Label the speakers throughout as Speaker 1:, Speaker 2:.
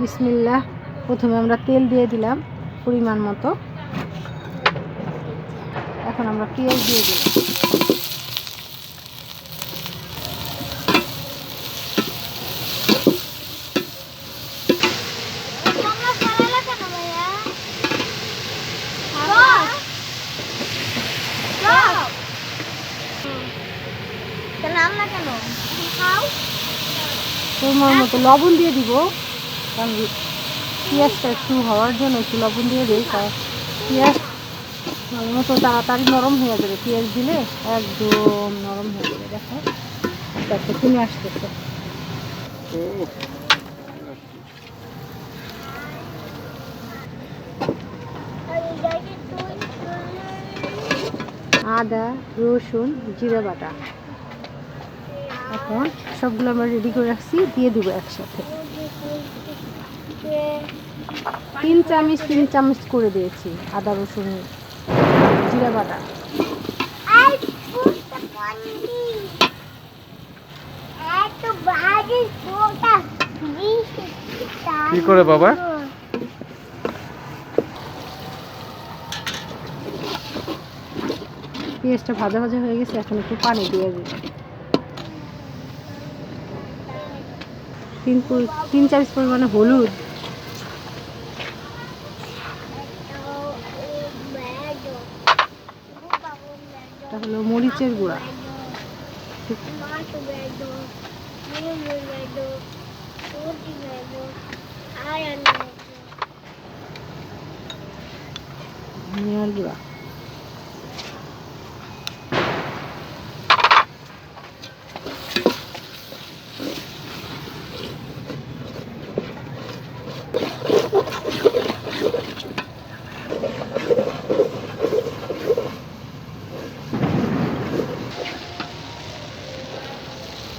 Speaker 1: বিসমিল্লাহ। প্রথমে আমরা তেল দিয়ে দিলাম পরিমাণ মতো। এখন আমরা পেঁয়াজ দিয়ে দিলাম। পরিমাণ মতো লবণ দিয়ে দিব, কারণ পেঁয়াজটা একটু হওয়ার জন্য একটু লবণ দিয়ে দিই। কারণ পেঁয়াজ মতো তাড়াতাড়ি নরম হয়ে যাবে, পেঁয়াজ দিলে একদম নরম হয়ে যাবে। দেখো তারপর তুমি আসতেছে। আদা, রসুন, জিরা বাটা এখন সবগুলো আমরা রেডি করে রাখছি, দিয়ে দিব একসাথে। 3 চামচ করে দিয়েছি আদা, রসুন, জিরা বাটা।
Speaker 2: কি করে বাবা?
Speaker 1: পেঁয়াজটা ভাজা ভাজা হয়ে গেছে, এখন একটু পানি দিয়ে দিই। 3 চামচ পরিমাণে হলুদ, এটা হলো মরিচের গুঁড়া, ধনিয়ার গুঁড়া,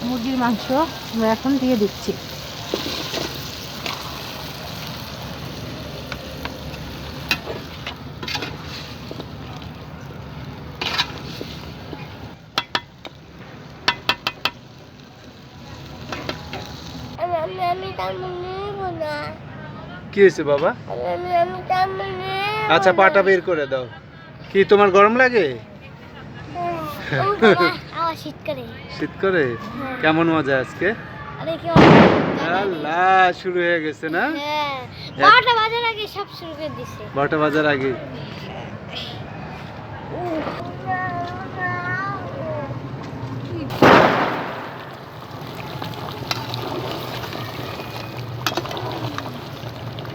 Speaker 1: মুরগির মাংস আমরা এখন দিয়ে দিচ্ছি।
Speaker 2: কি হয়েছে বাবা? আচ্ছা পাটা বের করে দাও। কি তোমার গরম লাগে? শীত করে? কেমন মজা আজকে? আল্লাহ, শুরু হয়ে গেছে না?
Speaker 3: 12টা বাজার আগে সব শুরু করে দিছে।
Speaker 2: 12টা বাজার আগে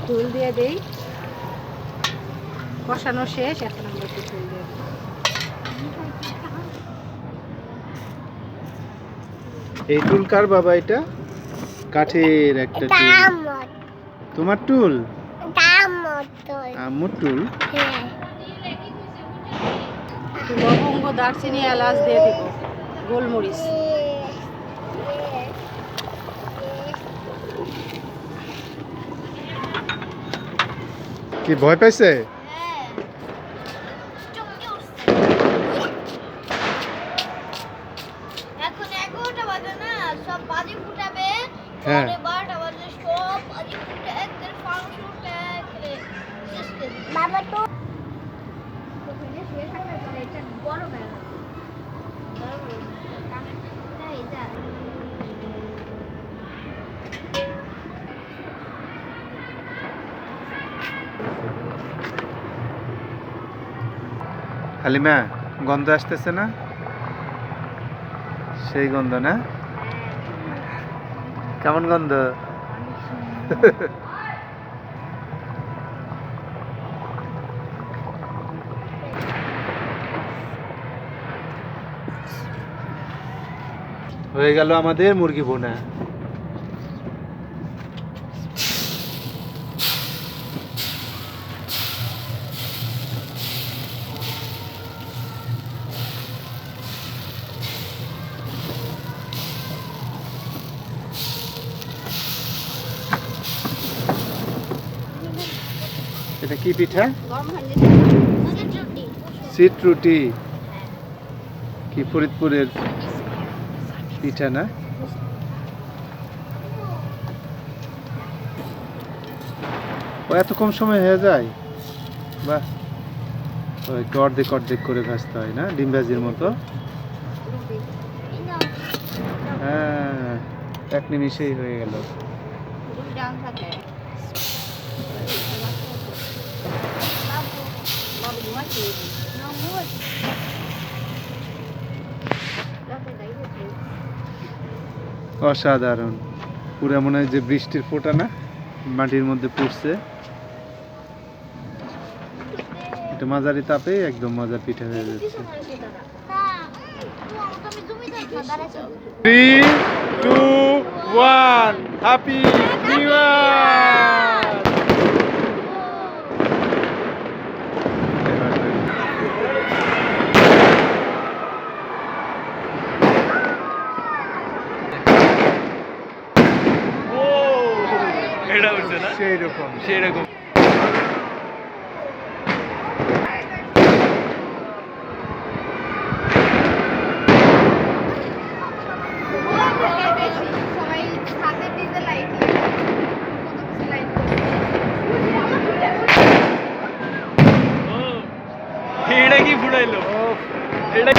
Speaker 1: ফুল দিয়ে দেই। কষানো শেষ, এখন আমরা একটু ফুল দিয়ে দিই।
Speaker 2: এই টুল কার বাবা? এটা কাঠের একটা টুল। তোমার টুল? আম্মুর টুল।
Speaker 1: লবঙ্গ, দারচিনি, এলাচ দিয়ে দিব, গোলমরিচ।
Speaker 2: কি ভয় পাইছে?
Speaker 3: এখন 11টা বাজে না, সব বাজি ফুটাবে।
Speaker 2: হ্যাঁ।
Speaker 3: 12টা বাজে সব বাজি ফুটে একদম ফাংশন উঠে শেষ করে দিবে। বাবা তো ওখানে শুয়ে থাকার পরে এটা বড় ব্যাগ।
Speaker 2: হালিমা, গন্ধ আসতেছে না? সেই গন্ধ না? কেমন গন্ধ? হয়ে গেল আমাদের মুরগি ভুনা। এটা কি পিঠা? সিট রুটি। কি ফরিদপুরের পিঠা না? ও এত কম সময় হয়ে যায়? বাহ, ওই একটু অর্ধেক অর্ধেক করে ভাজতে হয় না, ডিম ভাজির মতো? হ্যাঁ, এক নিমিষেই হয়ে গেল। অসাধারণ, পুরো মনে হয় যে বৃষ্টির ফোঁটা না মাটির মধ্যে পড়ছে। এটা মাঝারি তাপে একদম মজার পিঠা হয়ে যাচ্ছে। 3, 2, 1, হ্যাপি নিউ ইয়ার!
Speaker 4: এটা হচ্ছে না
Speaker 2: সেই রকম।
Speaker 4: সেরকম।
Speaker 3: সবাই হাতে দিতে লাইট
Speaker 4: এটা কি ফুটাইলো? এটা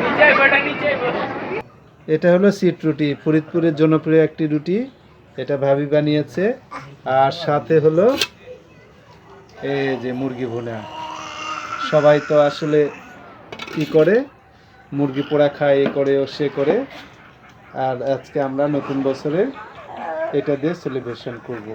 Speaker 4: নিচে আইবা, নিচে আইবা।
Speaker 2: এটা হলো সিট রুটি, ফরিদপুরের জনপ্রিয় একটি রুটি। এটা ভাবি বানিয়েছে। আর সাথে হলো এই যে মুরগি ভুনা। সবাই তো আসলে কি করে, মুরগি পোড়া খায়, এ করে ও সে করে। আর আজকে আমরা নতুন বছরে এটা দিয়ে সেলিব্রেশন করব।